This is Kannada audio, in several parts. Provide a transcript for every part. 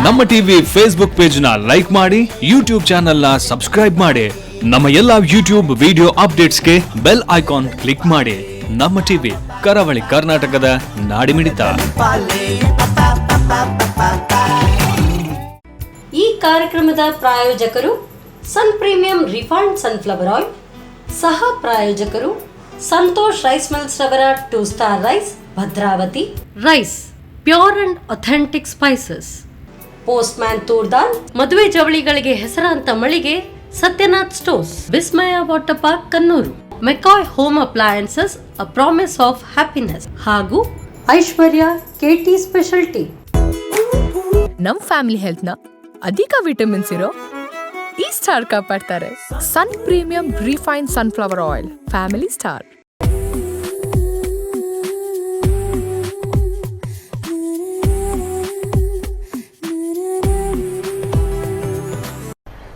ನಮ್ಮ ಟಿವಿ ಫೇಸ್ಬುಕ್ ಪೇಜ್ ನ ಲೈಕ್ ಮಾಡಿ, ಯೂಟ್ಯೂಬ್ ಚಾನೆಲ್ ನ ಸಬ್ಸ್ಕ್ರೈಬ್ ಮಾಡಿ. ನಮ್ಮ ಎಲ್ಲಾ ಯೂಟ್ಯೂಬ್ ವಿಡಿಯೋ ಅಪ್ಡೇಟ್ಸ್ಗೆ ಬೆಲ್ ಐಕಾನ್ ಕ್ಲಿಕ್ ಮಾಡಿ. ನಮ್ಮ ಟಿವಿ ಕರಾವಳಿ ಕರ್ನಾಟಕದ ನಾಡಿಮಿಡಿತ. ಈ ಕಾರ್ಯಕ್ರಮದ ಪ್ರಾಯೋಜಕರು Sun premium refined sunflower oil, ಸಹ ಪ್ರಾಯೋಜಕರು ಸಂತೋಷ್ ರೈಸ್ ಮಿಲ್ಸ್ ರವರ 2 star rice, Bhadravati rice, pure and authentic spices, postman ತೂರ್ದಾಲ್, ಮದುವೆ ಜವಳಿಗಳಿಗೆ ಹೆಸರಾಂತ ಮಳಿಗೆ Satyanath stores, Vismaya water park Kannur, McCoy home appliances a promise of happiness ಹಾಗೂ ಐಶ್ವರ್ಯ ಕೆಟಿ ಸ್ಪೆಷಾಲಿಟಿ. ನಮ್ ಫ್ಯಾಮಿಲಿ ಹೆಲ್ತ್ ನ ಅಧಿಕ ವಿಟಮಿನ್ಸ್ ಇರೋ ಈ ಸ್ಟಾರ್ ಕಾಪಾಡ್ತಾರೆ. Sun premium refined sunflower oil, family star.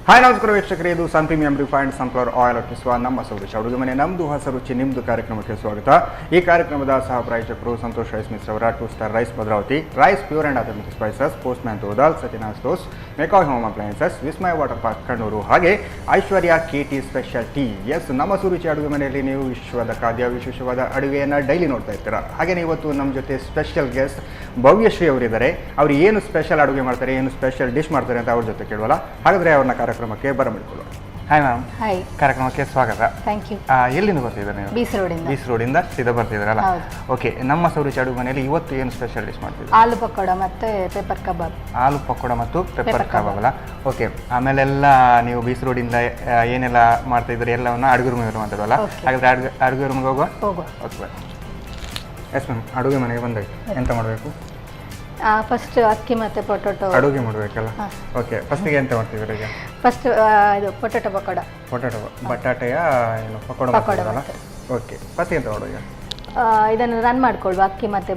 Hi ನಮಸ್ಕಾರ ವೀಕ್ಷಕರೇ, ಇದು Sun premium refined sunflower oil ಅರ್ಪಿಸುವ ನಮ್ಮ ಸೌರುಚಿ ಅಡುಗೆ ಮನೆ, ನಮ್ಮದು ಹೊಸ ರುಚಿ ನಿಮ್ಮದು ಕಾರ್ಯಕ್ರಮಕ್ಕೆ ಸ್ವಾಗತ. ಈ ಕಾರ್ಯಕ್ರಮದ ಸಹ ಪ್ರಾಯೋಜಕರು ಸಂತೋಷ್ ರೈಸ್ ಮಿಲ್ಸ್ ರವರ 2 star rice, Bhadravati rice, pure and authentic spices, postman ತೋದಾಲ್, Satyanath stores, McCoy home appliances, Vismaya water park Kannur, ಹಾಗೆ ಐಶ್ವರ್ಯ ಕೆಟಿ ಸ್ಪೆಷಾಲಿಟಿ. ಎಸ್, ನಮ್ಮ ಸುರುಚಿ ಅಡುಗೆ ಮನೆಯಲ್ಲಿ ನೀವು ವಿಶ್ವದ ಖಾದ್ಯ, ವಿಶೇಷವಾದ ಅಡುಗೆಯನ್ನು ಡೈಲಿ ನೋಡ್ತಾ ಇರ್ತೀರಾ. ಹಾಗೆಯೇ ಇವತ್ತು ನಮ್ಮ ಜೊತೆ ಸ್ಪೆಷಲ್ ಗೆಸ್ಟ್ ಭವ್ಯಶ್ರೀ ಅವರಿದ್ದಾರೆ. ಅವರು ಏನು ಸ್ಪೆಷಲ್ ಅಡುಗೆ ಮಾಡ್ತಾರೆ, ಏನು ಸ್ಪೆಷಲ್ ಡಿಶ್ ಮಾಡ್ತಾರೆ ಅಂತ ಅವ್ರ ಜೊತೆ ಕೇಳುವಲ್ಲ. ಹಾಗಾದರೆ ಅವ್ರನ್ನ ಕಾರ್ಯಕ್ರಮಕ್ಕೆ ಬರಮಾಡಿಕೊಳ್ಳುವ. Hi ma'am. ಹಾಯ್. ಕಾರ್ಯಕ್ರಮಕ್ಕೆ ಸ್ವಾಗತ. Thank you. ಎಲ್ಲಿಂದ ಬರ್ತಿದ್ದಾರೆ ನೀವು? ಬೀಸ್ ರೋಡಿಂದ ಸೀದಾ ಬರ್ತಿದ್ದೀರಲ್ಲ? ಓಕೆ. ನಮ್ಮ ಸೌರುಚಿ ಅಡುಗೆ ಮನೆಯಲ್ಲಿ ಇವತ್ತು ಏನು ಸ್ಪೆಷಲ್ ಡಿಶ್ ಮಾಡ್ತಿದ್ದೀವಿ? ಆಲೂ ಪಕೋಡ ಮತ್ತು ಪೆಪ್ಪರ್ ಕಬಾಬ್. ಆಲೂ ಪಕೋಡ ಮತ್ತು ಪೆಪ್ಪರ್ ಕಬಾಬ್ ಅಲ್ಲ? ಓಕೆ. ಆಮೇಲೆಲ್ಲ ನೀವು ಬೀಸ್ ರೋಡಿಂದ ಏನೆಲ್ಲ ಮಾಡ್ತಾ ಇದ್ದೀರಿ ಎಲ್ಲವನ್ನ ಅಡುಗೆ ರೂಮಿಗೆ ಮಾತಾಡುವಲ್ಲ? ಹಾಗಾದ್ರೆ ಅಡುಗೆ ರೂಮಿಗೆ ಹೋಗುವ? ಓಕೆ. ಎಸ್ ಮ್ಯಾಮ್, ಅಡುಗೆ ಮನೆಗೆ ಬಂದಾಯ್ತು. ಎಂತ ಮಾಡಬೇಕು? ಫಸ್ಟ್ ಅಕ್ಕಿ ಮತ್ತು ಪೊಟೊಟೊ ಅಡುಗೆ ಮಾಡಬೇಕಲ್ಲ? ಓಕೆ. ಫಸ್ಟಿಗೆ ಎಂತ ಮಾಡ್ತಿದ್ದೀರಿ ಈಗ? ಫಸ್ಟ್ ಇದು ಪೊಟೊಟೊ ಪಕೋಡ. ಪೊಟೊಟೊ ಬಟಾಟೆಯ ಏನು ಪಕೋಡ ಮಾಡ್ತಿದ್ದೀರಲ್ಲ? ಓಕೆ. ಫಸ್ಟ್ ಎಂತ ಮಾಡುವ ಈಗ? ಇದನ್ನು ರನ್ ಮಾಡ್ಕೊಳ್ವಾ, ಅಕ್ಕಿ ಮತ್ತು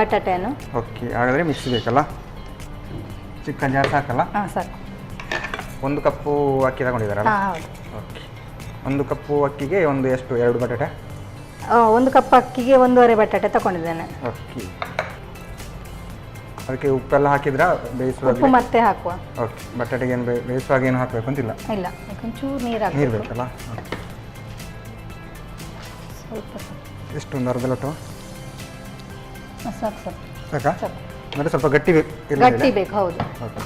ಬಟಾಟೆಯನ್ನು. ಓಕೆ. ಹಾಗಾದರೆ ಮಿಕ್ಸ್ ಬೇಕಲ್ಲ? ಚಿಕನ್ ಜಾರ್ ಸಾಕಲ್ಲ? ಹಾಂ, ಸಾಕು. 1 ಕಪ್ಪು ಅಕ್ಕಿ ತಗೊಂಡಿದ್ದಾರಲ್ಲ? ಹಾಂ, ಹೌದು. ಓಕೆ. 1 ಕಪ್ಪು ಅಕ್ಕಿಗೆ ಎಷ್ಟು 2 ಬಟಾಟೆ? 1 ಕಪ್ ಅಕ್ಕಿಗೆ 1.5 ಬಟಾಟೆ ತಗೊಂಡಿದ್ದೇನೆ. ಓಕೆ. ಅದಕ್ಕೆ ಉಪ್ಪೆಲ್ಲ ಹಾಕಿದ್ರಾ ಬೇಯಿಸುವಾಗ? ಉಪ್ಪು ಮತ್ತೆ ಹಾಕುವ. ಓಕೆ. ಬಟಾಟೆಗೆ ಏನು ಬೇಯಿಸುವಾಗ ಏನು ಹಾಕಬೇಕು ಅಂತಿಲ್ಲ? ಇಲ್ಲ, ಒಂಚೂರು ನೀರು ಬೇಕಲ್ಲ? ಸ್ವಲ್ಪ ಎಷ್ಟು, ಒಂದು ಅರ್ಧ ಲೋಟ? ಸಾಕು. ಸಾಕಾ? ಅಂದರೆ ಸ್ವಲ್ಪ ಗಟ್ಟಿ ಬೇಕು. ಹೌದು. ಓಕೆ.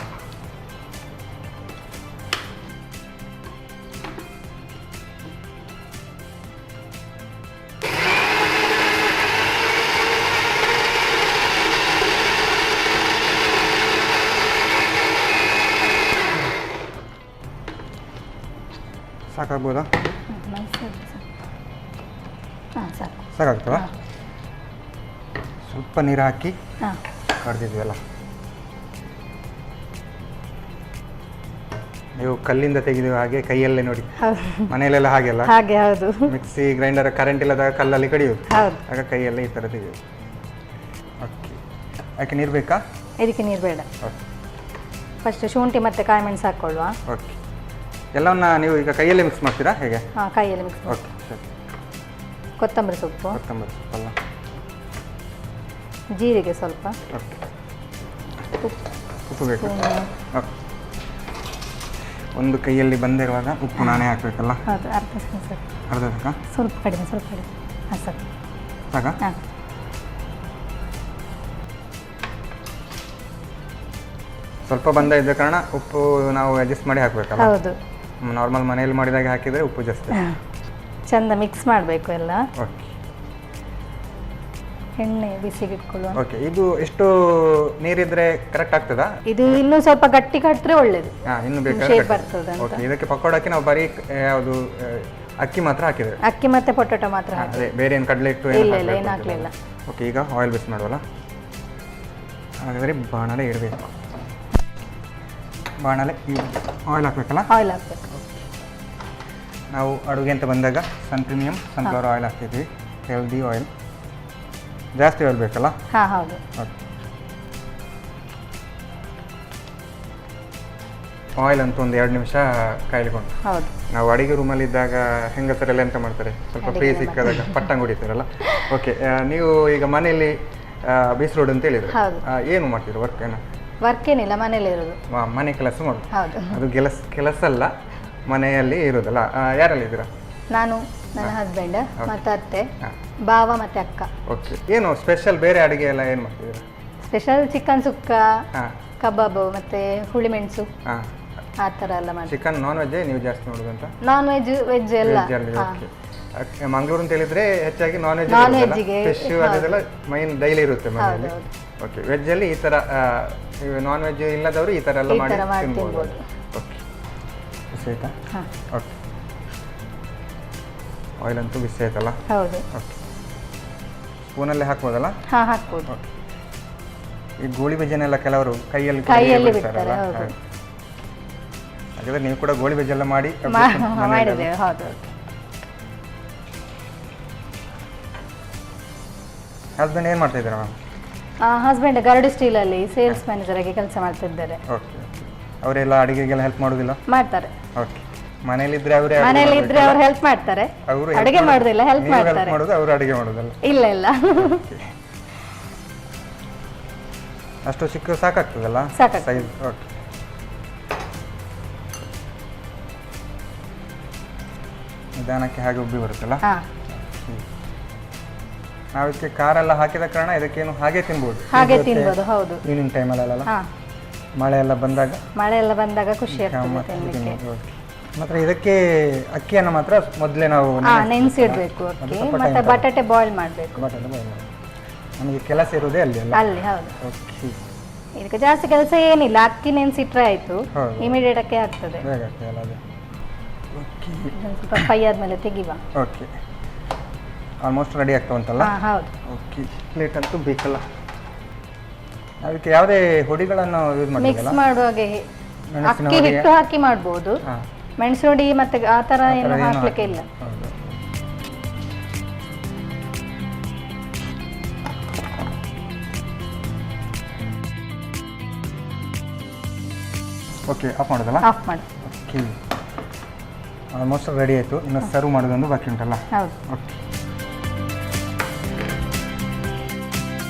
ಸಾಕಾಗ್ಬೋದಾ? ಹಾಂ, ಸಾಕು. ಸಾಕಾಗ್ತದಾ? ಸ್ವಲ್ಪ ನೀರು ಹಾಕಿ ಕಡ್ದಿದ್ವಲ್ಲ, ನೀವು ಕಲ್ಲಿಂದ ತೆಗೆದು ಹಾಗೆ ಕೈಯಲ್ಲೇ ನೋಡಿ. ಮನೆಯಲ್ಲೆಲ್ಲ ಹಾಗೆಲ್ಲ? ಹಾಗೆ. ಹೌದು. ಮಿಕ್ಸಿ ಗ್ರೈಂಡರ್ ಕರೆಂಟ್ ಇಲ್ಲದಾಗ ಕಲ್ಲಲ್ಲಿ ಕಡಿಯೋದು, ಹೌದು. ಆಗ ಕೈಯಲ್ಲೇ ಈ ಥರ ತೆಗೆಯೋದು. ಓಕೆ. ಯಾಕೆ ನೀರು ಬೇಕಾ? ಇದಕ್ಕೆ ನೀರು ಬೇಡ. ಓಕೆ. ಫಸ್ಟ್ ಶುಂಠಿ ಮತ್ತು ಕಾಯಿ ಮೆಣಸು ಹಾಕ್ಕೊಳ್ಳುವ. ಓಕೆ. ಎಲ್ಲವನ್ನ ನೀವು ಈಗ ಕೈಯಲ್ಲೇ ಮಿಕ್ಸ್ ಮಾಡ್ತೀರಾ ಹೇಗೆ? ಹಾಂ, ಕೈಯಲ್ಲಿ ಮಿಕ್ಸ್. ಓಕೆ, ಸರಿ. ಕೊತ್ತಂಬರಿ ಸೊಪ್ಪು. ಸೊಪ್ಪಲ್ಲ, ಜೀರಿಗೆ ಸ್ವಲ್ಪ. ಓಕೆ. ಉಪ್ಪು ಬೇಕು. ಓಕೆ. ಒಂದು ಕೈಯಲ್ಲಿ ಬಂದಿರುವಾಗ ಉಪ್ಪು ನಾನೇ ಹಾಕಬೇಕಲ್ಲ? ಹೌದು. ಅರ್ಧ ಸ್ಪೂನ್ ಸಾಕು. ಅರ್ಧ ಸಾಕಾ? ಸ್ವಲ್ಪ ಕಡಿಮೆ. ಹಾಂ, ಸಾಕು. ಸಾಕಾ? ಹಾಂ. ಸ್ವಲ್ಪ ಬಂದ ಇದ್ದ ಕಾರಣ ಉಪ್ಪು ನಾವು ಅಡ್ಜಸ್ಟ್ ಮಾಡಿ ಹಾಕಬೇಕಲ್ಲ? ಹೌದು. ನಾರ್ಮಲ್ ಮನೆಯಲ್ಲಿ ಮಾಡಿದಾಗ ಹಾಕಿದರೆ ಉಪ್ಪು ಜಾಸ್ತಿ. ಚೆಂದ ಮಿಕ್ಸ್ ಮಾಡಬೇಕು ಎಲ್ಲ. ಓಕೆ. ಎಣ್ಣೆ ಬಿಸಿಗೆ ಇಟ್ಕೊಳ್ಳುವ. ಓಕೆ. ಇದು ಎಷ್ಟು ನೀರಿದ್ರೆ ಕರೆಕ್ಟ್ ಆಗ್ತದಾ? ಇದು ಇನ್ನೂ ಸ್ವಲ್ಪ ಗಟ್ಟಿ ಕಟ್ಟಿದ್ರೆ ಒಳ್ಳೇದು. ಹಾಂ, ಇನ್ನು ಬೇಕಾದ್ರೆ ಶೇಪ್ ಬರ್ತದೆ ಅಂತ. ಓಕೆ. ಇದಕ್ಕೆ ಪಕೋಡಕ್ಕೆ ನಾವು ಬರೀ ಯಾವುದು ಅಕ್ಕಿ ಮಾತ್ರ ಹಾಕಿದ್ದೇವೆ? ಅಕ್ಕಿ ಮತ್ತೆ ಪೊಟೊಟೊ ಮಾತ್ರ ಹಾಕಿ. ಅದೇ, ಬೇರೆ ಏನು ಕಡಲೆ ಇಟ್ಟು ಇಲ್ಲ, ಏನು ಹಾಕಲಿಲ್ಲ. ಓಕೆ. ಈಗ ಆಯಿಲ್ ಬಿಸಿ ಮಾಡುವಲ್ಲ? ಹಾಗಾದರೆ ಬಾಣಲೆ ಇಡಬೇಕು. ಬಾಣಲೆ ಆಯಿಲ್ ಹಾಕಬೇಕಲ್ಲ? ಆಯಿಲ್ ಹಾಕಬೇಕು. ನಾವು ಅಡುಗೆ ಅಂತ ಬಂದಾಗ ಸನ್ ಪ್ರೀಮಿಯಂ ಸನ್ಫ್ಲವರ್ ಆಯಿಲ್ ಹಾಕ್ತಿದ್ವಿ. ಹೆಲ್ದಿ ಆಯಿಲ್, ಜಾಸ್ತಿ ಆಯಿಲ್ ಬೇಕಲ್ಲ? ಹಾಂ, ಹೌದು. ಓಕೆ. ಆಯಿಲ್ ಅಂತೂ ಒಂದು 2 ನಿಮಿಷ ಕಾಯ್ಲಿಕೊಂಡು. ಹೌದು. ನಾವು ಅಡಿಗೆ ರೂಮಲ್ಲಿ ಇದ್ದಾಗ ಹೆಂಗಸರೆಲ್ಲ ಎಂತ ಮಾಡ್ತಾರೆ, ಸ್ವಲ್ಪ ಫ್ರೀ ಸಿಕ್ಕಾದಾಗ ಪಟ್ಟಂಗ್ ಹೊಡಿತಾರಲ್ಲ. ಓಕೆ. ನೀವು ಈಗ ಮನೆಯಲ್ಲಿ ಬೀಸ್ ರೋಡ್ ಅಂತ ಹೇಳಿದ್ರು. ಹೌದು. ಏನು ಮಾಡ್ತೀರಾ ವರ್ಕ್ ಏನು? ವರ್ಕ್ ಏನಿಲ್ಲ, ಮನೇಲಿ ಇರೋದು. ಮನೆ ಕೆಲಸ ಮಾಡೋದು? ಹೌದು. ಅದು ಕೆಲಸ ಅಲ್ಲ, ಮನೆಯಲ್ಲಿ ಇರೋದಲ್ಲ. ಯಾರಲ್ಲಿ ಇದ್ದೀರಾ? ನಾನು, ನನ್ನ ಹಸ್ಬೆಂಡ್ ಮತ್ತು ಅತ್ತೆ, ಭಾವ ಮತ್ತು ಅಕ್ಕ. ಓಕೆ. ಏನು ಸ್ಪೆಷಲ್ ಬೇರೆ ಅಡುಗೆ ಎಲ್ಲ ಏನು ಮಾಡ್ತಿದ್ದೀರಾ? ಸ್ಪೆಷಲ್ ಚಿಕನ್ ಸುಕ್ಕ, ಕಬಾಬ್ ಮತ್ತು ಹುಳಿಮೆಣಸು ಆ ಥರ ಎಲ್ಲ ಮಾಡಿ. ಚಿಕನ್ ನಾನ್ ವೆಜ್ ನೀವು ಜಾಸ್ತಿ ನೋಡೋದಂತ? ನಾನ್ ವೆಜ್, ವೆಜ್ ಎಲ್ಲ. ಓಕೆ. ಮಂಗಳೂರು ಅಂತ ಹೇಳಿದ್ರೆ ಹೆಚ್ಚಾಗಿ ನಾನ್ ವೆಜ್ಗೆ ಫಿಶ್ ಅದೆಲ್ಲ ಮೈನ್ ಡೈಲಿ ಇರುತ್ತೆ ಮನೆಯಲ್ಲಿ. ಓಕೆ. ವೆಜ್ಜಲ್ಲಿ ಈ ಥರ ನಾನ್ ವೆಜ್ ಇಲ್ಲದವರು ಈ ಥರ ಎಲ್ಲ ಮಾಡಿ ತಿನ್ಬೋದು. ಓಕೆ. ಬಿಸಿ ಆಯ್ತಾ? ಓಕೆ. ಆಯಿಲ್ ಅಂತೂ ಬಿಸಿ ಆಯ್ತಲ್ಲ? ಹೌದು. ಓಕೆ. ಸ್ಪೂನಲ್ಲೇ ಹಾಕ್ಬೋದಲ್ಲ? ಹಾಂ, ಹಾಕ್ಬೋದು. ಓಕೆ. ಈ ಗೋಳಿ ಬಜ್ಜಿನೆಲ್ಲ ಕೆಲವರು ಕೈಯಲ್ಲಿ ಬಿಡ್ತಾರಲ್ಲ, ಹಾಗಾದ್ರೆ ನೀವು ಕೂಡ ಗೋಳಿ ಬಜ್ಜಿ ಎಲ್ಲ ಮಾಡಿ ಮಾಡಿದ್ದೇವೆ. ಹೌದು. ಹಸ್ಬೆಂಡ್ ಏನು ಮಾಡ್ತಾ ಇದ್ದೀರಾ ಮ್ಯಾಮ್? ಹಸ್ಬೆಂಡ್ ಗರಡು ಸ್ಟೀಲಲ್ಲಿ ಸೇಲ್ಸ್ ಮ್ಯಾನೇಜರ್ ಆಗಿ ಕೆಲಸ ಮಾಡ್ತಿದ್ದಾರೆ. ಓಕೆ. ಅವರೆಲ್ಲ ಅಡುಗೆಗೆಲ್ಲ ಹೆಲ್ಪ್ ಮಾಡೋದಿಲ್ಲ? ಮಾಡ್ತಾರೆ. ಓಕೆ. ಮನೆಯಲ್ಲಿದ್ರೆ ಅವರೇ ಅವ್ರು ಹೆಲ್ಪ್ ಮಾಡ್ತಾರೆ. ಅವರು ಅಡುಗೆ ಮಾಡೋದಿಲ್ಲ, ಹೆಲ್ಪ್ ಮಾಡ್ತಾರೆ. ಮಾಡೋದು ಅವರು ಅಡುಗೆ ಮಾಡೋದಲ್ಲ? ಇಲ್ಲ ಇಲ್ಲ. ಅಷ್ಟು ಚಿಕ್ಕ ಸಾಕಾಗ್ತದಲ್ಲ ಸೈಜ್? ಓಕೆ. ನಿಧಾನಕ್ಕೆ ಹಾಗೆ ಉಬ್ಬಿ ಬರುತ್ತಲ್ಲ? ನಾವು ಇದಕ್ಕೆ ಕಾರೆಲ್ಲ ಹಾಕಿದ ಕಾರಣ ಇದಕ್ಕೇನು ಹಾಗೆ ತಿನ್ಬೋದು. ಹಾಗೆ ತಿನ್ಬೋದು. ಹೌದು. ಈವ್ನಿಂಗ್ ಟೈಮಲ್ಲ, ಮಳೆ ಎಲ್ಲ ಬಂದಾಗ ಖುಷಿ ಆಗ್ತದೆ. ಮಾತ್ರ ಇದಕ್ಕೆ ಅಕ್ಕಿಯನ್ನು ಮಾತ್ರ ಮೊದಲೇ ನಾವು ನೆನೆಸಿಡ್ಬೇಕು. ಅಕ್ಕಿ ಮತ್ತೆ ಬಟಾಟೆ ಬಾಯ್ಲ್ ಮಾಡಬೇಕು. ನಮಗೆ ಕೆಲಸ ಇರೋದೇ ಅಲ್ಲಿ ಅಲ್ಲ? ಅಲ್ಲಿ. ಹೌದು. ಓಕೆ. ಇದಕ್ಕೆ ಜಾಸ್ತಿ ಕೆಲಸ ಏನಿಲ್ಲ, ಅಕ್ಕಿ ನೆನೆಸಿಟ್ರೆ ಆಯ್ತು, ಇಮಿಡಿಯೇಟ್ ಅಕ್ಕಿ ಆಗ್ತದೆ. ಸ್ವಲ್ಪ ಫ್ರೈ ಆದ್ಮೇಲೆ ತೆಗಿವ. ಓಕೆ. ಆಲ್ಮೋಸ್ಟ್ ರೆಡಿ ಆಗ್ತಾ ಉಂಟಲ್ಲ? ಹೌದು. ಓಕೆ. ಪ್ಲೇಟ್ ಅಂತೂ ಬೇಕಲ್ಲ. ಅದಕ್ಕೆ ಯಾವುದೇ ಹುಡಿಗಳನ್ನು ಯೂಸ್ ಮಾಡಲ್ಲ? ಮಿಕ್ಸ್ ಮಾಡುವಾಗೆ ಅಕ್ಕಿ ಹಿಟ್ಟು ಹಾಕಿ ಮಾಡ್ಬೋದು. ಮೆಣಸು ಹುಡಿ ಮತ್ತೆ ಆ ಥರ ಏನು ಹಾಕ್ಲಿಕ್ಕೆ ಇಲ್ಲ. ಓಕೆ. ಆಫ್ ಮಾಡೋದಲ್ಲ? ಆಫ್ ಮಾಡಿ. ಓಕೆ. ಆಲ್ಮೋಸ್ಟ್ ರೆಡಿ ಆಯಿತು. ಇನ್ನು ಸರ್ವ್ ಮಾಡೋದೊಂದು ಬಾಕಿ ಉಂಟಲ್ಲ? ಹೌದು. ಓಕೆ.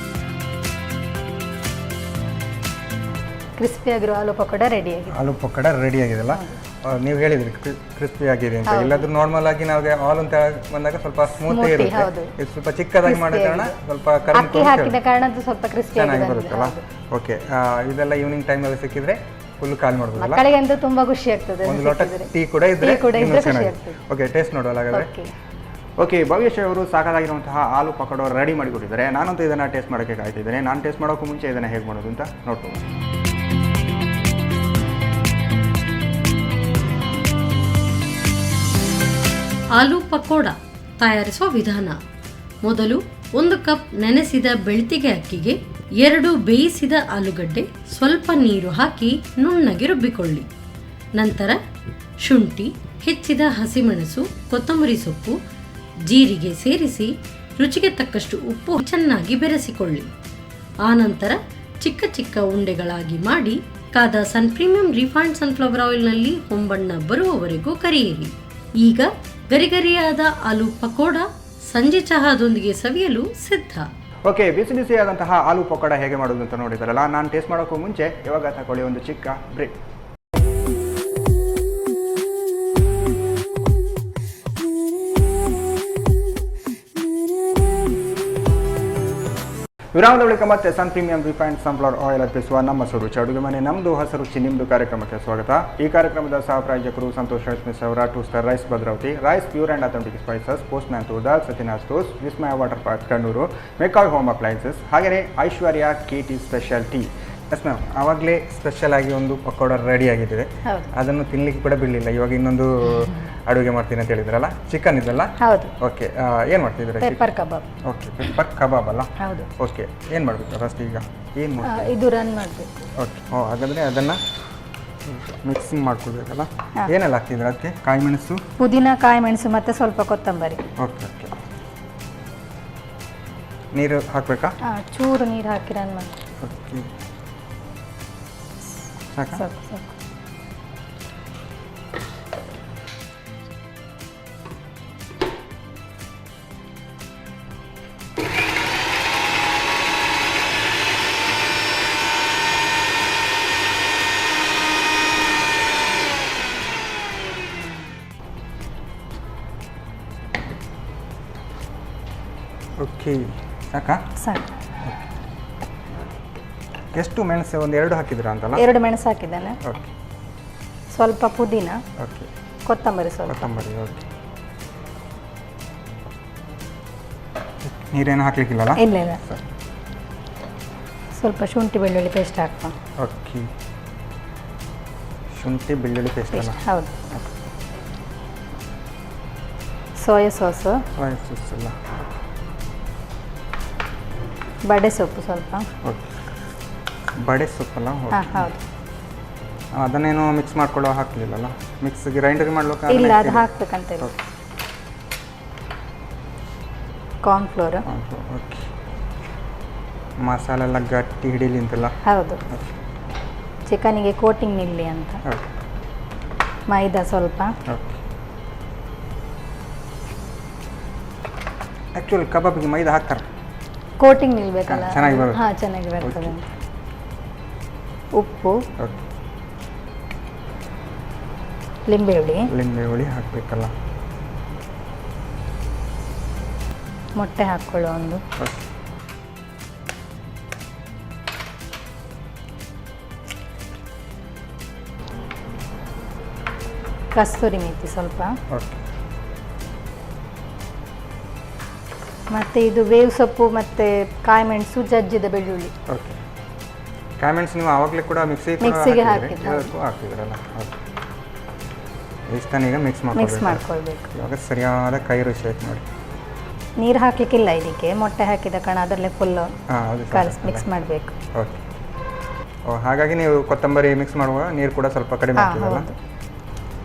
ಕ್ರಿಸ್ಪಿ ಆಗಿರೋ ಆಲೂ ಪಕೋಡ ರೆಡಿ ಆಗಿದೆ. ಆಲೂ ಪಕೋಡ ರೆಡಿ ಆಗಿದೆಲ್ಲ? ನೀವು ಹೇಳಿದ್ರಿ ಕ್ರಿಸ್ಪಿ ಆಗಿದೆ ಅಂತ. ಇಲ್ಲಾದ್ರೂ ನಾರ್ಮಲ್ ಆಗಿ ನಾವು ಆಲ್ ಅಂತ ಬಂದಾಗ ಸ್ವಲ್ಪ ಸ್ಮೂತ್ ಇರುತ್ತೆ. ಇದು ಸ್ವಲ್ಪ ಚಿಕ್ಕದಾಗಿ ಮಾಡೋ ಕಾರಣ ಸ್ವಲ್ಪ ಅಕ್ಕಿ ಹಾಕಿದ ಕಾರಣ ಸ್ವಲ್ಪ ಕ್ರಿಸ್ಪಿ ಚೆನ್ನಾಗಿ ಬರುತ್ತಲ್ಲ? ಓಕೆ. ಇದೆಲ್ಲ ಈವ್ನಿಂಗ್ ಟೈಮಲ್ಲಿ ಸಿಕ್ಕಿದ್ರೆ ಫುಲ್ ಕಾಲ್ ಮಾಡ್ಬೋದಲ್ಲ? ಮಕ್ಕಳಿಗಂತೂ ತುಂಬಾ ಖುಷಿ ಆಗ್ತದೆ. ಒಂದು ಲೋಟ ಟೀ ಕೂಡ ಇದ್ರೆ ಚೆನ್ನಾಗಿ. ಓಕೆ. ಟೇಸ್ಟ್ ನೋಡೋಲ್ಲ ಹಾಗಾದ್ರೆ? ಓಕೆ. ಭವ್ಯಶ್ರೀ ಅವರು ಸಾಕಾಗಿರುವಂತಹ ಆಲೂ ಪಕೋಡ ರೆಡಿ ಮಾಡಿಕೊಟ್ಟಿದ್ದಾರೆ. ನಾನಂತೂ ಇದನ್ನು ಟೇಸ್ಟ್ ಮಾಡೋಕ್ಕೆ ಕಾಯ್ತಿದ್ದೇನೆ. ನಾನು ಟೇಸ್ಟ್ ಮಾಡೋಕ್ಕೂ ಮುಂಚೆ ಇದನ್ನು ಹೇಗೆ ಮಾಡೋದು ಅಂತ ನೋಡ್ಬೋದು. ಆಲೂ ಪಕೋಡ ತಯಾರಿಸುವ ವಿಧಾನ. ಮೊದಲು 1 ಕಪ್ ನೆನೆಸಿದ ಬೆಳ್ತಿಗೆ ಅಕ್ಕಿಗೆ 2 ಬೇಯಿಸಿದ ಆಲೂಗಡ್ಡೆ, ಸ್ವಲ್ಪ ನೀರು ಹಾಕಿ ನುಣ್ಣಗೆ ರುಬ್ಬಿಕೊಳ್ಳಿ. ನಂತರ ಶುಂಠಿ, ಹೆಚ್ಚಿದ ಹಸಿಮೆಣಸು, ಕೊತ್ತಂಬರಿ ಸೊಪ್ಪು, ಜೀರಿಗೆ ಸೇರಿಸಿ ರುಚಿಗೆ ತಕ್ಕಷ್ಟು ಉಪ್ಪು ಚೆನ್ನಾಗಿ ಬೆರೆಸಿಕೊಳ್ಳಿ. ಆನಂತರ ಚಿಕ್ಕ ಚಿಕ್ಕ ಉಂಡೆಗಳಾಗಿ ಮಾಡಿ ಕಾದ ಸನ್ ಪ್ರೀಮಿಯಂ ರಿಫೈನ್ಡ್ ಸನ್ಫ್ಲವರ್ ಆಯಿಲ್ನಲ್ಲಿ ಹೊಂಬಣ್ಣ ಬರುವವರೆಗೂ ಕರಿಯಿರಿ. ಈಗ ಗರಿಗರಿಯಾದ ಆಲೂ ಪಕೋಡ ಸಂಜೆ ಚಹಾದೊಂದಿಗೆ ಸವಿಯಲು ಸಿದ್ಧ. ಓಕೆ. ಬಿಸಿ ಬಿಸಿಯಾದಂತಹ ಆಲೂ ಪಕೋಡ ಹೇಗೆ ಮಾಡೋದು ಅಂತ ನೋಡಿದಾರಲ್ಲ? ನಾನು ಟೇಸ್ಟ್ ಮಾಡೋಕ್ಕೂ ಮುಂಚೆ ಇವಾಗ ತಗೊಳ್ಳಿ ಒಂದು ಚಿಕ್ಕ ಬ್ರೇಕ್. ವಿರಾಮದ ಬಳಿಕ ಮತ್ತೆ ಸನ್ ಪ್ರೀಮಿಯಂ ರಿಫೈನ್ಡ್ ಸನ್ಫ್ಲವರ್ ಆಯಿಲ್ ಅರ್ಪಿಸುವ ನಮ್ಮ ರುಚಿ ಅಡುಗೆ ಮನೆ ನಮ್ಮದು ಹೊಸ ರುಚಿ ನಿಮ್ಮದು ಕಾರ್ಯಕ್ರಮಕ್ಕೆ ಸ್ವಾಗತ. ಈ ಕಾರ್ಯಕ್ರಮದ ಸಹ ಪ್ರಾಯೋಜಕರು ಸಂತೋಷ್ ರೈಸ್ ಮಿಸ್ ಅವರ 2 star rice Bhadravati, rice pure and authentic spices, postman toor dal, Satyanath stores, Vismaya water park Kannur, McCoy home appliances, ಹಾಗೆಯೇ Aishwarya KT special tea. Yes ma'am, ಆವಾಗಲೇ ಸ್ಪೆಷಲ್ ಆಗಿ ಒಂದು ಪಕೋಡ ರೆಡಿ ಆಗಿದ್ದೇವೆ. ಅದನ್ನು ತಿನ್ಲಿಕ್ಕೆ ಕೂಡ ಬಿಡಲಿಲ್ಲ. ಇವಾಗ ಇನ್ನೊಂದು ಅಡುಗೆ ಮಾಡ್ತೀನಿ ಅಂತ ಹೇಳಿದ್ರಲ್ಲ, ಚಿಕನ್ ಇದೆಲ್ಲ? ಹೌದು. ಓಕೆ. ಏನು ಮಾಡ್ತಿದ್ದೀರಾ? ಪೆಪ್ಪರ್ ಕಬಾಬ್. ಓಕೆ. ಪೆಪ್ಪರ್ ಕಬಾಬ್ ಅಲ್ಲ? ಹೌದು. ಓಕೆ. ಏನು ಮಾಡಬೇಕು ಫಸ್ಟ್? ಈಗ ಏನು ಮಾಡಬೇಕು? ಇದು ರನ್ ಮಾಡಬೇಕು. ಓಕೆ. ಹಾಗಾದರೆ ಅದನ್ನು ಮಿಕ್ಸಿಂಗ್ ಮಾಡ್ಕೊಳ್ಬೇಕಲ್ಲ? ಏನೆಲ್ಲ ಹಾಕ್ತಿದ್ರೆ ಅದಕ್ಕೆ? ಕಾಯಿ ಮೆಣಸು, ಪುದೀನ, ಕಾಯಿ ಮೆಣಸು ಮತ್ತು ಸ್ವಲ್ಪ ಕೊತ್ತಂಬರಿ. ಓಕೆ. ಓಕೆ. ನೀರು ಹಾಕಬೇಕಾ? ಚೂರು ನೀರು ಹಾಕಿ ರನ್ ಮಾಡಿ. ಓಕೆ. ಸಾಕು ಸಾಕು ಸಾಕು. ಓಕೆ ಸಾಕಾ? ಸಾಕು. ಎಷ್ಟು ಮೆಣಸು? ಒಂದು 2 ಹಾಕಿದ್ರಾ ಅಂತಲ್ಲ? 2 ಮೆಣಸು ಹಾಕಿದ್ದೇನೆ. ಓಕೆ. ಸ್ವಲ್ಪ ಪುದೀನ, ಓಕೆ. ಕೊತ್ತಂಬರಿ ಸ್ವಲ್ಪ. ಕೊತ್ತಂಬರಿ. ಓಕೆ. ನೀರೇನು ಹಾಕ್ಲಿಕ್ಕಿಲ್ಲಲ್ಲ? ಇಲ್ಲ ಇಲ್ಲ. ಸ್ವಲ್ಪ ಶುಂಠಿ ಬೆಳ್ಳುಳ್ಳಿ ಪೇಸ್ಟ್ ಹಾಕ್ತಾ. ಓಕೆ. ಶುಂಠಿ ಬೆಳ್ಳುಳ್ಳಿ ಪೇಸ್ಟ್ ಅಲ್ಲ? ಹೌದು. Soya sauce. ಸೋಯಾ ಸಾಸ್ ಅಲ್ಲ? ಬಡೆ ಸೊಪ್ಪು ಸ್ವಲ್ಪ. ಓಕೆ. ಬಡೆ ಸೊಪ್ಪಲ್ಲ? ಹಾಂ ಹೌದು. ಅದನ್ನೇನು ಮಿಕ್ಸ್ ಮಾಡ್ಕೊಳ್ಳೋ ಹಾಕಲಿಲ್ಲಲ್ಲ? ಮಿಕ್ಸ್ ಗ್ರೈಂಡರ್ ಮಾಡ್ಲಿಕ್ಕೆ? ಇಲ್ಲ, ಅದು ಹಾಕ್ಬೇಕಂತ. ಕಾರ್ನ್ಫ್ಲೋರ್. ಓಕೆ. ಮಸಾಲೆ ಎಲ್ಲ ಗಟ್ಟಿ ಹಿಡೀಲಿ ಅಂತಲ್ಲ? ಹೌದು. ಚಿಕನಿಗೆ ಕೋಟಿಂಗ್ ನಿಲ್ಲಿ ಅಂತ. ಓಕೆ. ಮೈದಾ ಸ್ವಲ್ಪ. ಓಕೆ. ಆ್ಯಕ್ಚುಲಿ ಕಬಾಬಿಗೆ ಮೈದಾ ಹಾಕ್ತಾರೆ, ಕೋಟಿಂಗ್ ನಿಲ್ಬೇಕಲ್ಲ? ಚೆನ್ನಾಗಿ ಬರುತ್ತೆ. ಹಾಂ, ಚೆನ್ನಾಗಿ ಬರ್ತದೆ. ಉಪ್ಪು. ಓಕೆ. ಲಿಂಬೆ ಹುಳಿ ಹಾಕಬೇಕಲ್ಲ? ಮೊಟ್ಟೆ ಹಾಕ್ಕೊಳ್ಳೋ ಒಂದು. ಓಕೆ. ಕಸ್ತೂರಿ ಮೇಥಿ ಸ್ವಲ್ಪ. ಓಕೆ. ಮತ್ತು ಇದು ಬೇವು ಸೊಪ್ಪು ಮತ್ತು ಕಾಯಿ ಮೆಣಸು, ಜಜ್ಜಿದ ಬೆಳ್ಳುಳ್ಳಿ. ಓಕೆ. ಕಾಯಿ ಮೆಣಸು ನೀವು ಆವಾಗಲೇ ಕೂಡ ಮಿಕ್ಸಿಗೆ ಹಾಕಿದ್ರಲ್ಲ? ಓಕೆ. ಇಷ್ಟನ್ನೀಗ ಮಿಕ್ಸ್ ಮಾಡ್ಕೊಳ್ಬೇಕು. ಇವಾಗ ಸರಿಯಾದ ಕೈ ರುಚಿ ಆಯ್ತು ನೋಡಿ. ನೀರು ಹಾಕಲಿಕ್ಕಿಲ್ಲ ಇದಕ್ಕೆ, ಮೊಟ್ಟೆ ಹಾಕಿದ ಕಾರಣ ಅದರಲ್ಲೇ ಫುಲ್ಲು ಮಿಕ್ಸ್ ಮಾಡಬೇಕು. ಓಕೆ. ಹಾಗಾಗಿ ನೀವು ಕೊತ್ತಂಬರಿ ಮಿಕ್ಸ್ ಮಾಡುವಾಗ ನೀರು ಕೂಡ ಸ್ವಲ್ಪ ಕಡಿಮೆ ಹಾಕಿದಲ್ಲ?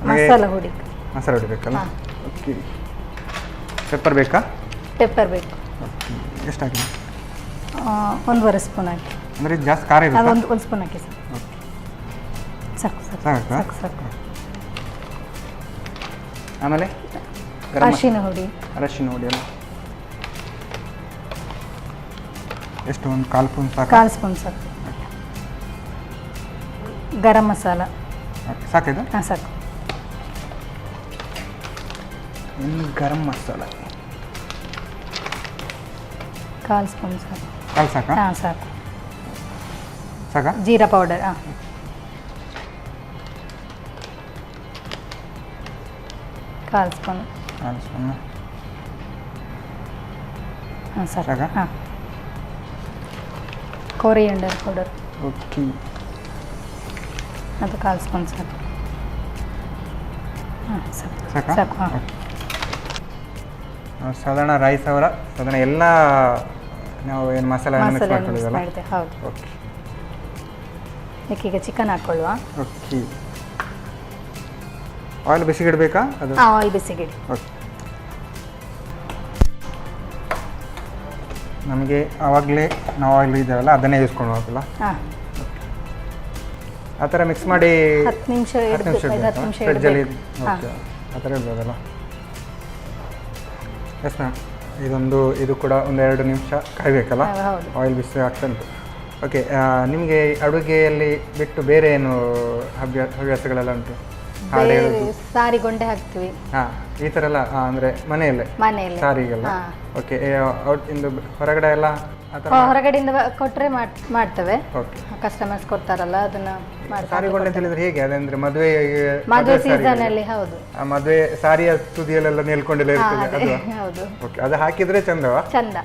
ಮಸಾಲೆ ಹೊಡಿಬೇಕಲ್ಲ? ಓಕೆ. ಪೆಪ್ಪರ್ ಬೇಕಾ? ಪೆಪ್ಪರ್ ಬೇಕು. ಎಷ್ಟು ಹಾಕಿ? 1.5 ಸ್ಪೂನ್ ಹಾಕಿ. ಅಂದರೆ ಜಾಸ್ತಿ ಖಾರ ಇದೆ? ಒಂದು ಸ್ಪೂನ್ ಹಾಕಿ ಸಾಕು. ಸಾಕು. ಆಮೇಲೆ ಅರಿಶಿನ ಹುಡಿ ಅಲ್ಲ? ಎಷ್ಟು? ಒಂದು 1/4 ಸ್ಪೂನ್ ಸಾಕು? 1/4 ಸ್ಪೂನ್ ಸಾಕು. ಗರಂ ಮಸಾಲ ಸಾಕಿದೆ? ಹಾಂ ಸಾಕು. ಇನ್ನು ಗರಂ ಮಸಾಲ 1/4 ಸ್ಪೂನ್ ಸಾಕು. ಸಾಕಾ? ಹಾಂ ಸಾಕು. ಸಾಕಾ? Jeera powder 1/4 spoon. 1/4 ಸ್ಪೂನ್. ಹಾಂ ಸಾಕು. ಸಾಕಾ? ಹಾಂ. Coriander powder. ಓಕೆ. ಅದು 1/4 ಸ್ಪೂನ್ ಸಾಕು. ಹಾಂ ಸಾಕಾ? ಸಾಕು. ಹಾಂ. ಸಾಧಾರಣ ರೈಸ್ ಸಾಧಾರಣ ಎಲ್ಲ ನಾವು ಏನು ಮಸಾಲೆ ಮಿಕ್ಸ್ ಮಾಡ್ಕೊಳ್ಳೋದಲ್ಲ? ಹೌದು. ಓಕೆ. ಈಗ ಚಿಕನ್ ಹಾಕ್ಕೊಳ್ಳುವ. ಓಕೆ. ಆಯಿಲ್ ಬಿಸಿಗಿಡಬೇಕಾ? ಅದು ಆಯಿಲ್ ಬಿಸಿಗಿಡಿ. ಓಕೆ. ನಮಗೆ ಆವಾಗಲೇ ನಾವು ಆಯಿಲ್ ಇದೆಯಲ್ಲ ಅದನ್ನೇ ಯೂಸ್ ಮಾಡೋಲ್ಲ? ಹಾಂ. ಆ ಥರ ಮಿಕ್ಸ್ ಮಾಡಿ 10 ನಿಮಿಷ ಫ್ರಿಡ್ಜಲ್ಲಿ ಆ ಥರ ಇರ್ಬೋದಲ್ಲ? Yes ma'am. ಇದು ಕೂಡ 1-2 ನಿಮಿಷ ಕಾಯಬೇಕಲ್ಲ? ಆಯಿಲ್ ಬಿಸಿ ಆಗ್ತಂತು. ಓಕೆ. ನಿಮಗೆ ಅಡುಗೆಯಲ್ಲಿ ಬಿಟ್ಟು ಬೇರೆ ಏನು ಹವ್ಯಾಸಗಳೆಲ್ಲ ಉಂಟು? ಸಾರಿಗೊಂಡೆ ಹಾಕ್ತೀವಿ. ಹಾಂ, ಈ ಥರ ಎಲ್ಲ ಅಂದರೆ ಮನೆಯಲ್ಲೇ ಸಾರಿಗೆಲ್ಲ? ಓಕೆ. ಇಂದು ಹೊರಗಡೆ ಎಲ್ಲ ಹೊರಗಡೆಯಿಂದ ಕೊಟ್ಟರೆ ಮಾಡ್ತೇವೆ. ಓಕೆ. ಕಸ್ಟಮರ್ಸ್ ಕೊಡ್ತಾರಲ್ಲ ಅದನ್ನ ಸಾರಿಗೊಂಡೆ ಅಂತ ಹೇಳಿದ್ರೆ ಹೇಗೆ? ಅದಂದ್ರೆ ಮದುವೆ ಸೀಸನ್ ಅಲ್ಲಿ? ಹೌದು. ಆ ಮದುವೆ ಸಾರಿಯ ತುದಿಯಲ್ಲೆಲ್ಲ ನಿಲ್ಕೊಂಡೆಲ್ಲ ಇರ್ತದೆ ಅದು? ಹೌದು. ಓಕೆ. ಅದು ಹಾಕಿದ್ರೆ ಚಂದವಾ? ಚಂದ.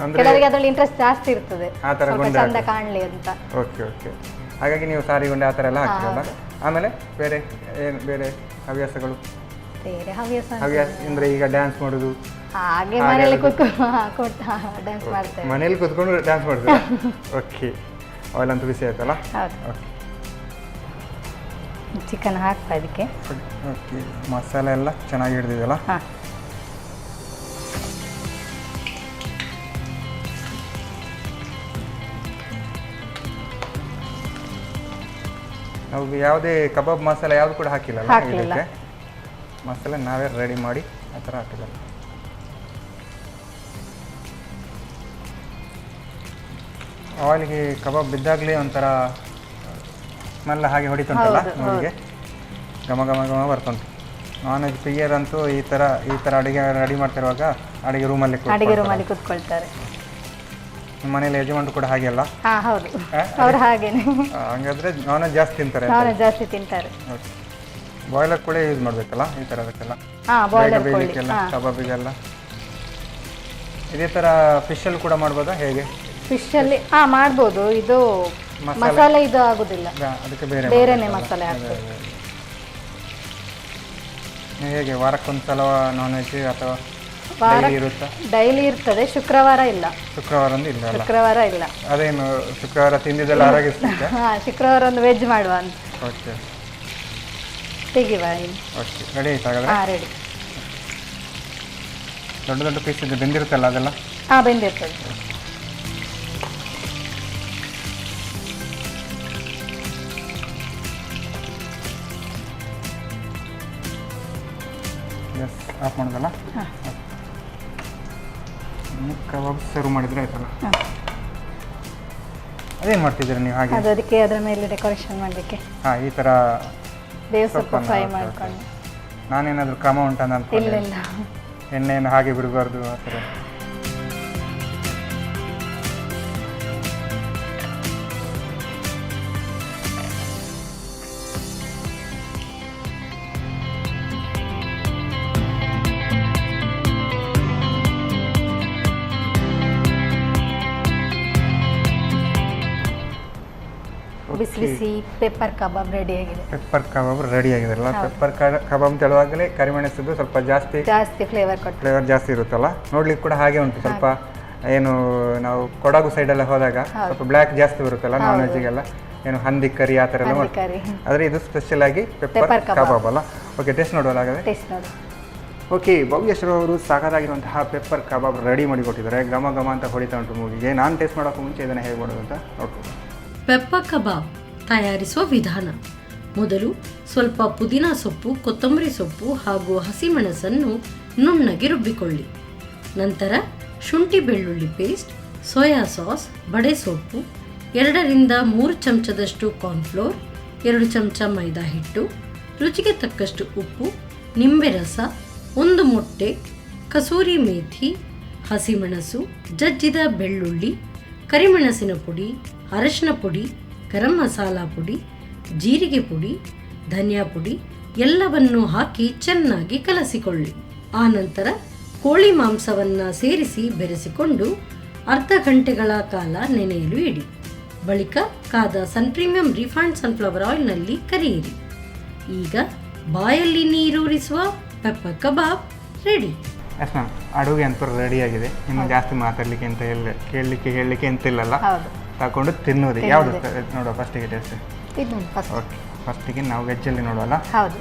ಅಂದ್ರೆ ಕೆಲವರಿಗೆ ಅದರಲ್ಲಿ ಇಂಟ್ರೆಸ್ಟ್ ಜಾಸ್ತಿ ಇರ್ತದೆ, ಆ ಥರ ಚಂದ ಕಾಣಲಿ ಅಂತ. ಓಕೆ. ಓಕೆ. ಹಾಗಾಗಿ ನೀವು ಸಾರಿಗೊಂಡೆ ಆ ಥರ ಎಲ್ಲ ಹಾಕ್ತೀರಲ್ಲ? ಆಮೇಲೆ ಬೇರೆ ಹವ್ಯಾಸಗಳು? ಬೇರೆ ಹವ್ಯಾಸ ಅಂದರೆ ಈಗ ಡ್ಯಾನ್ಸ್ ಮಾಡೋದು ಹಾಗೆ ಮನೆಯಲ್ಲಿ ಕೂತ್ಕೊಂಡು ಡ್ಯಾನ್ಸ್ ಮಾಡ್ತೇವೆ. ಮನೇಲಿ ಕೂತ್ಕೊಂಡು ಡ್ಯಾನ್ಸ್ ಮಾಡ್ತೀರಾ? ಓಕೆ. ಆಯಿಲ್ ಅಂತೂ ಬಿಸಿ ಆಯ್ತಲ್ಲ? ಹೌದು. ಚಿಕನ್ ಹಾಕ್ತಾ ಇದಕ್ಕೆ. ಓಕೆ. ಮಸಾಲೆ ಎಲ್ಲ ಚೆನ್ನಾಗಿ ಹಿಡಿದಿದೆಯಲ್ಲ? ಹಾಂ. ನಾವು ಯಾವುದೇ ಕಬಾಬ್ ಮಸಾಲೆ ಯಾವುದು ಕೂಡ ಹಾಕಿಲ್ಲ? ಮಸಾಲೆ ನಾವೇ ರೆಡಿ ಮಾಡಿ ಆ ಥರ ಹಾಕಿಲ್ಲ. ಆಯಿಲ್ಗೆ ಕಬಾಬ್ ಬಿದ್ದಾಗಲೇ ಒಂಥರ ಸ್ಮೆಲ್ ಹಾಗೆ ಹೊಡಿತುಂಟಲ್ಲ ನೋಡಿಗೆ? ಘಮ ಘಮ ಘಮ ಬರ್ತುಂಟು. ನಾನ್ ವೆಜ್ ಪ್ರಿಯರ್ ಅಂತೂ ಈ ಥರ ಅಡುಗೆ ರೆಡಿ ಮಾಡ್ತಿರುವಾಗ ಅಡುಗೆ ರೂಮಲ್ಲಿ ಕೂತ್ಕೊಳ್ತಾರೆ. ನಿಮ್ಮ ಮನೇಲಿ ಯಜಮಾನ್ರು ಕೂಡ ಹಾಗೆ ಅಲ್ಲ? ಹೌದು, ಅವ್ರು ಹಾಗೇನೆ. ಹಂಗಾದ್ರೆ ನಾನ್ ವೆಜ್ ಜಾಸ್ತಿ ತಿಂತಾರೆ? ಜಾಸ್ತಿ ತಿಂತಾರೆ. ಬಾಯ್ಲರ್ ಕೂಡ ಯೂಸ್ ಮಾಡಬೇಕಲ್ಲ ಈ ಥರದಕ್ಕೆಲ್ಲ? ಬೇಯಲಿಕ್ಕೆಲ್ಲ, ಕಬಾಬಿಗೆಲ್ಲ. ಇದೇ ಥರ ಫಿಶಲ್ಲಿ ಕೂಡ ಮಾಡ್ಬೋದಾ ಹೇಗೆ? ಫಿಶಲ್ಲಿ ಮಾಡ್ಬೋದು. ಇದು ಮಸಾಲೆ ಇದು ಆಗೋದಿಲ್ಲ, ಅದಕ್ಕೆ ಬೇರೆನೇ ಮಸಾಲೆ ಆಗ್ತದೆ. ಹೇಗೆ ವಾರಕ್ಕೊಂದ್ಸಲ ನಾನ್ ವೆಜ್ ಅಥವಾ ಇರುತ್ತಾ? ಡೈಲಿ ಇರ್ತದೆ, ಶುಕ್ರವಾರ ಇಲ್ಲ. ಶುಕ್ರವಾರ ಇಲ್ಲ. ಅದೇನು ಶುಕ್ರವಾರ ತಿಂದಿದ್ದೆಲ್ಲ ಆರೋಗಿಸ್ಲಿಕ್ಕೆ? ಶುಕ್ರವಾರ ಒಂದು ವೆಜ್ ಮಾಡುವ ಅಂತ. ಓಕೆ, ತೆಗಿವ. ಓಕೆ, ರೆಡಿ ಆಯ್ತು ಹಾಗಾದ್ರೆ? ರೆಡಿ. ದೊಡ್ಡ ದೊಡ್ಡ ಪೀಸ್ ಇದೆ, ಬೆಂದಿರುತ್ತಲ್ಲ ಅದೆಲ್ಲ? ಬೆಂದಿರ್ತದೆ. ಎಸ್, ಆಫ್ ಮಾಡೋದಲ್ಲ? ಕಬಾಬ್ ಸರ್ವ್ ಮಾಡಿದ್ರೆ ಆಯ್ತಲ್ಲ. ಅದೇನು ಮಾಡ್ತಿದ್ದೀರಾ ನೀವು ಹಾಗೆ? ಅದಕ್ಕೆ ಅದರ ಮೇಲೆ ಡೆಕೋರೇಷನ್ ಮಾಡಲಿಕ್ಕೆ. ಈ ಥರ ಬೇವು ಸೊಪ್ಪು ಫ್ರೈ ಮಾಡ್ಕೊಂಡು. ನಾನೇನಾದರೂ ಕ್ರಮ ಉಂಟಂತ ಅನ್ಕೊಂಡು. ಇಲ್ಲ, ಎಣ್ಣೆಯನ್ನು ಹಾಗೆ ಬಿಡಬಾರ್ದು ಆ ಥರ. ಬಿಸಿ ಬಿಸಿ ಪೆಪ್ಪರ್ ಕಬಾಬ್ ರೆಡಿ ಆಗಿದೆ. ಪೆಪ್ಪರ್ ಕಬಾಬ್ ರೆಡಿ ಆಗಿದೆಲ್ಲ. ಪೆಪ್ಪರ್ ಕಬಾಬ್ ಅಂತ ಹೇಳುವಾಗಲೇ ಕರಿಮೆಣಸಿದ್ದು ಸ್ವಲ್ಪ ಜಾಸ್ತಿ ಫ್ಲೇವರ್ ಜಾಸ್ತಿ ಇರುತ್ತಲ್ಲ. ನೋಡ್ಲಿಕ್ಕೆ ಕೂಡ ಹಾಗೆ ಉಂಟು. ಸ್ವಲ್ಪ ಏನು ನಾವು ಕೊಡಗು ಸೈಡೆಲ್ಲ ಹೋದಾಗ ಸ್ವಲ್ಪ ಬ್ಲ್ಯಾಕ್ ಜಾಸ್ತಿ ಬರುತ್ತಲ್ಲ ನಾನ್ ವೆಜ್ಗೆಲ್ಲ, ಏನು ಹಂದಿ ಕರಿ ಆ ಥರ ಎಲ್ಲ ಮಾಡ್ತಾರೆ. ಆದರೆ ಇದು ಸ್ಪೆಷಲ್ ಆಗಿ ಪೆಪ್ಪರ್ ಕಬಾಬ್ ಅಲ್ಲ. ಓಕೆ, ಟೇಸ್ಟ್ ನೋಡುವಲ್ಲ ಹಾಗಾದ್ರೆ? ಓಕೆ, ಭವ್ಯಶ್ರೀ ಅವರು ಸಾಕಾಗಿರುವಂತಹ ಪೆಪ್ಪರ್ ಕಬಾಬ್ ರೆಡಿ ಮಾಡಿ ಕೊಟ್ಟಿದ್ದಾರೆ. ಘಮ ಘಮ ಅಂತ ಹೊಡಿತಾ ಉಂಟು ಮೂಗಿಗೆ. ನಾನು ಟೇಸ್ಟ್ ಮಾಡೋಕ್ಕೂ ಮುಂಚೆ ಇದನ್ನು ಹೇಗೆ ಮಾಡೋದು ಅಂತ ನೋಡ್ಬೋದು. ಪೆಪ್ಪರ್ ಕಬಾಬ್ ತಯಾರಿಸುವ ವಿಧಾನ. ಮೊದಲು ಸ್ವಲ್ಪ ಪುದೀನ ಸೊಪ್ಪು, ಕೊತ್ತಂಬರಿ ಸೊಪ್ಪು ಹಾಗೂ ಹಸಿಮೆಣಸನ್ನು ನುಣ್ಣಗೆ ರುಬ್ಬಿಕೊಳ್ಳಿ. ನಂತರ ಶುಂಠಿ ಬೆಳ್ಳುಳ್ಳಿ ಪೇಸ್ಟ್, ಸೋಯಾ ಸಾಸ್, ಬಡೆ ಸೊಪ್ಪು, 2ರಿಂದ 3 ಚಮಚದಷ್ಟು ಕಾರ್ನ್ಫ್ಲೋರ್, 2 ಚಮಚ ಮೈದಾ ಹಿಟ್ಟು, ರುಚಿಗೆ ತಕ್ಕಷ್ಟು ಉಪ್ಪು, ನಿಂಬೆ ರಸ, 1 ಮೊಟ್ಟೆ, ಕಸೂರಿ ಮೇಥಿ, ಹಸಿಮೆಣಸು, ಜಜ್ಜಿದ ಬೆಳ್ಳುಳ್ಳಿ, ಕರಿಮೆಣಸಿನ ಪುಡಿ, ಅರಶಿನ ಪುಡಿ, ಗರಂ ಮಸಾಲ ಪುಡಿ, ಜೀರಿಗೆ ಪುಡಿ, ಧನಿಯಾ ಪುಡಿ ಎಲ್ಲವನ್ನೂ ಹಾಕಿ ಚೆನ್ನಾಗಿ ಕಲಸಿಕೊಳ್ಳಿ. ಆನಂತರ ಕೋಳಿ ಮಾಂಸವನ್ನು ಸೇರಿಸಿ ಬೆರೆಸಿಕೊಂಡು ಅರ್ಧ ಗಂಟೆಗಳ ಕಾಲ ನೆನೆಯಲು ಇಡಿ. ಬಳಿಕ ಕಾದ ಸನ್ ಪ್ರೀಮಿಯಂ ರಿಫೈನ್ಡ್ ಸನ್ಫ್ಲವರ್ ಆಯಿಲ್ನಲ್ಲಿ ಕರಿಯಿರಿ. ಈಗ ಬಾಯಲ್ಲಿ ನೀರೂರಿಸುವ pepper kebab ready. Yes ma'am, ಅಡುಗೆ ಅಂತೂ ರೆಡಿ ಆಗಿದೆ. ಇನ್ನು ಜಾಸ್ತಿ ಮಾತಾಡಲಿಕ್ಕೆ ಅಂತ ಹೇಳಲಿಕ್ಕೆ ಎಂತ ಇಲ್ಲಲ್ಲ. ತಗೊಂಡು ತಿನ್ನೋದು. ಯಾವುದು ನೋಡುವ ಫಸ್ಟಿಗೆ ಟೇಸ್ಟ್? ಓಕೆ, ಫಸ್ಟಿಗೆ ನಾವು ವೆಜ್ಜಲ್ಲಿ ನೋಡುವಲ್ಲ?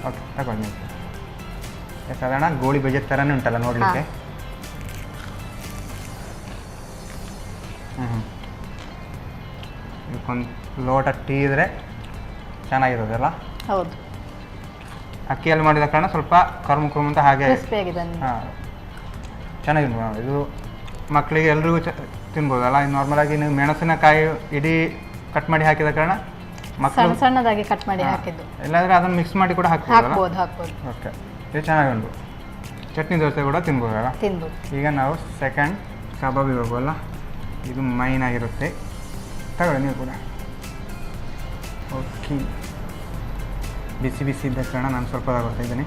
ಓಕೆ, ತಗೊಂಡು ಸಾಧಾರಣ ಗೋಳಿ ಬಜೆ ಥರನೇ ಉಂಟಲ್ಲ ನೋಡಲಿಕ್ಕೆ. ಇದಕ್ಕೊಂದು ಲೋಟ ಟೀ ಇದ್ರೆ ಚೆನ್ನಾಗಿರೋದಲ್ಲ? ಹೌದು. ಅಕ್ಕಿಯಲ್ಲಿ ಮಾಡಿದ ಕಾರಣ ಸ್ವಲ್ಪ ಕರ್ಮ ಅಂತ ಹಾಗೆ ಚೆನ್ನಾಗಿದೆ. ಇದು ಮಕ್ಕಳಿಗೆ ಎಲ್ರಿಗೂ ತಿನ್ಬೋದಲ್ಲ. ನಾರ್ಮಲಾಗಿ ನೀವು ಮೆಣಸಿನಕಾಯಿ ಇಡೀ ಕಟ್ ಮಾಡಿ ಹಾಕಿದ ಕಾರಣ ಮಕ್ಕಳು ಸಣ್ಣದಾಗಿ ಕಟ್ ಮಾಡಿ ಹಾಕಿದ್ದು, ಇಲ್ಲಾಂದರೆ ಅದನ್ನು ಮಿಕ್ಸ್ ಮಾಡಿ ಕೂಡ ಹಾಕ್ಬೋದು. ಓಕೆ, ಇದು ಚೆನ್ನಾಗಿ ಉಂಟು. ಚಟ್ನಿ ದೋಸೆ ಕೂಡ ತಿನ್ಬೋದಲ್ಲ? ಈಗ ನಾವು ಸೆಕೆಂಡ್ ಕಬಾಬಿಗೆ ಹೋಗುವಲ್ಲ. ಇದು ಮೈನ್ ಆಗಿರುತ್ತೆ. ತಗೊಳ್ಳಿ ನೀವು ಕೂಡ. ಓಕೆ, ಬಿಸಿ ಬಿಸಿ ಇದ್ದ ಕಾರಣ ನಾನು ಸ್ವಲ್ಪ ತಗೊಳ್ತಾ ಇದ್ದೀನಿ.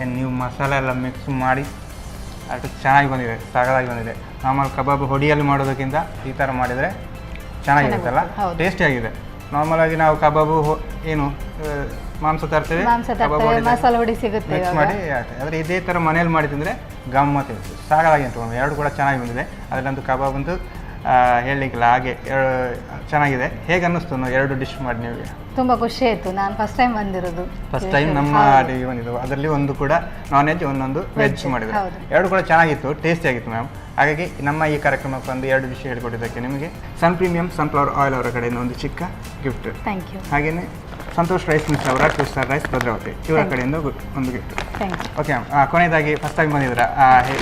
ಏನು ನೀವು ಮಸಾಲೆ ಎಲ್ಲ ಮಿಕ್ಸ್ ಮಾಡಿ ಅಷ್ಟು ಚೆನ್ನಾಗಿ ಬಂದಿದೆ, ಸಾಕಾಗಿ ಬಂದಿದೆ. ನಾರ್ಮಲ್ ಕಬಾಬ್ ಹೊಡಿಯಲ್ಲಿ ಮಾಡೋದಕ್ಕಿಂತ ಈ ಥರ ಮಾಡಿದರೆ ಚೆನ್ನಾಗಿರುತ್ತಲ್ಲ, ಟೇಸ್ಟಿಯಾಗಿದೆ. ನಾರ್ಮಲಾಗಿ ನಾವು ಕಬಾಬು ಏನು ಮಾಂಸ ತರ್ತೇವೆ, ಮಸಾಲೆ ಹೊಡಿ ಸಿಗುತ್ತೆ ಮಿಕ್ಸ್ ಮಾಡಿ. ಆದರೆ ಇದೇ ಥರ ಮನೇಲಿ ಮಾಡಿ ತಿಂದರೆ ಗಮ್ಮತ್ತು ಸಾಕಾಗಿ ಉಂಟು. 2 ಕೂಡ ಚೆನ್ನಾಗಿ ಬಂದಿದೆ. ಅದರಲ್ಲಂತೂ ಕಬಾಬ್ ಅಂತೂ ಹೇಳಲಿಕ್ಕಿಲ್ಲ, ಹಾಗೆ ಚೆನ್ನಾಗಿದೆ. ಹೇಗೆ ಅನ್ನಿಸ್ತು 2 ಡಿಶ್ ಮಾಡಿ ನಿಮಗೆ? ತುಂಬ ಖುಷಿ ಆಯಿತು. ನಾನು ಫಸ್ಟ್ ಟೈಮ್ ನಮ್ಮ ಅಡುಗೆ ಬಂದಿದ್ದು. ಅದರಲ್ಲಿ ಒಂದು ಕೂಡ ನಾನ್ ವೆಜ್, ಒಂದೊಂದು ವೆಜ್ ಮಾಡಿದ್ರು. 2 ಕೂಡ ಚೆನ್ನಾಗಿತ್ತು, ಟೇಸ್ಟಿಯಾಗಿತ್ತು ಮ್ಯಾಮ್. ಹಾಗಾಗಿ ನಮ್ಮ ಈ ಕಾರ್ಯಕ್ರಮಕ್ಕೆ ಒಂದು 2 ಡಿಶ್ ಹೇಳಿಕೊಟ್ಟಿದ್ದಕ್ಕೆ ನಿಮಗೆ ಸನ್ ಪ್ರೀಮಿಯಂ ಸನ್ಫ್ಲವರ್ ಆಯಿಲ್ ಅವರ ಕಡೆಯಿಂದ ಒಂದು ಚಿಕ್ಕ ಗಿಫ್ಟ್. Thank you. ಹಾಗೆಯೇ ಸಂತೋಷ್ ರೈಸ್ ಮಿಸ್ ಅವರ 2 ಸ್ಟಾರ್ ರೈಸ್ ಭದ್ರಾವತಿ ಇವರ ಕಡೆಯಿಂದ ಒಂದು ಗಿಫ್ಟ್. ಓಕೆ ಮ್ಯಾಮ್, ಕೊನೆಯದಾಗಿ ಫಸ್ಟ್ ಟೈಮ್ ಬಂದಿದ್ದೀರಾ,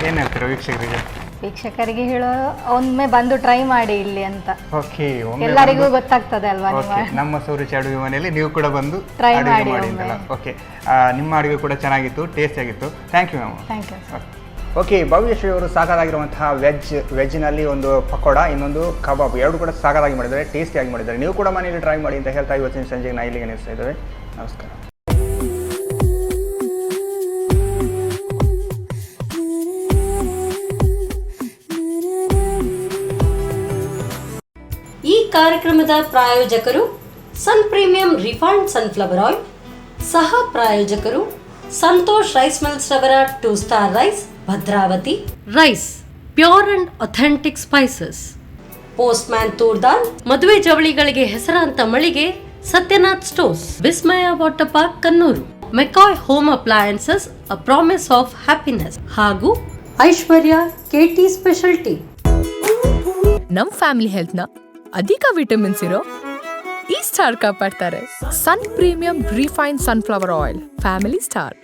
ಏನು ಹೇಳ್ತೀರಾ ವೀಕ್ಷಕರಿಗೆ? ವೀಕ್ಷಕರಿಗೆ ಹೇಳೋ ಒಮ್ಮೆ ಬಂದು ಟ್ರೈ ಮಾಡಿ ಇಲ್ಲಿ ಅಂತ. ಓಕೆ, ಎಲ್ಲರಿಗೂ ಗೊತ್ತಾಗ್ತದೆ ಅಲ್ವಾ? ನಮ್ಮ ಸೌರುಚಿ ಅಡುಗೆ ಮನೆಯಲ್ಲಿ ನೀವು ಕೂಡ ಬಂದು Try ಅಡುಗೆ ಮಾಡಿ ಮಾಡಿ ಒಮ್ಮೆ. ಅಂತಲ್ಲ. ಓಕೆ, ನಿಮ್ಮ ಅಡುಗೆ ಕೂಡ ಚೆನ್ನಾಗಿತ್ತು, ಟೇಸ್ಟಿ ಆಗಿತ್ತು. Thank you ma'am. Thank you. Okay, Bhavyashree ಅವರು ಸಾಕಾಗಿರುವಂತಹ ವೆಜ್ನಲ್ಲಿ ಒಂದು ಪಕೋಡ, ಇನ್ನೊಂದು ಕಬಾಬ್, ಎರಡು ಕೂಡ ಸಾಕಾಗಿ ಮಾಡಿದ್ದಾರೆ, ಟೇಸ್ಟಿಯಾಗಿ ಮಾಡಿದ್ದಾರೆ. ನೀವು ಕೂಡ ಮನೆಯಲ್ಲಿ ಟ್ರೈ ಮಾಡಿ ಅಂತ ಹೇಳ್ತಾ ಇವತ್ತಿನ ಸಂಜೆಗೆ ನಾ ಇಲ್ಲಿಗೆ ನಿಲ್ಲಿಸ್ತಾ ಇದ್ದೇವೆ. ನಮಸ್ಕಾರ. ಈ ಕಾರ್ಯಕ್ರಮದ ಪ್ರಾಯೋಜಕರು Sun premium refined sunflower oil, ಸಹ ಪ್ರಾಯೋಜಕರು ಸಂತೋಷ್ ರೈಸ್ ಮಿಲ್ಸ್ ರವರ 2 star rice, Bhadravati. Rice pure and authentic spices. Postman ತೂರ್ದಾಲ್, ಮದುವೆ ಜವಳಿಗಳಿಗೆ ಹೆಸರಾಂತ ಮಳಿಗೆ Satyanath stores, Vismaya water park Kannur, McCoy home appliances, a promise of happiness, ಹಾಗೂ ಐಶ್ವರ್ಯ KT ಸ್ಪೆಷಾಲಿಟಿ. ನಮ್ ಫ್ಯಾಮಿಲಿ ಹೆಲ್ತ್ ನ ಅಧಿಕ ವಿಟಮಿನ್ಸ್ ಇರೋ ಈ ಸ್ಟಾರ್ ಕಾಪಾಡ್ತಾರೆ. Sun premium refine sunflower oil, family star.